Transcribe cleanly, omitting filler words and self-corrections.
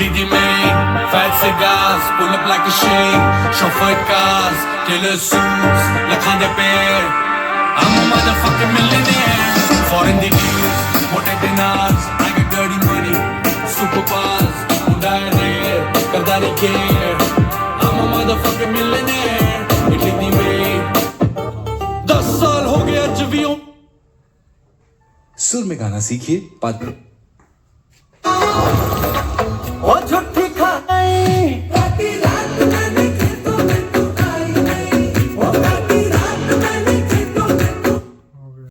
Italy the main, fat cigars, pull up like a shame. Chauffeured cars, killer suits, lakhande pe. I'm a motherfucking millionaire. Foreign deals, mote dinars, I got dirty money, superpowers, undai rare, kardani care. I'm a motherfucking millionaire. Italy the main. 10 साल हो गया जवियों. सुर में गाना सीखिए ओ झूठी खाई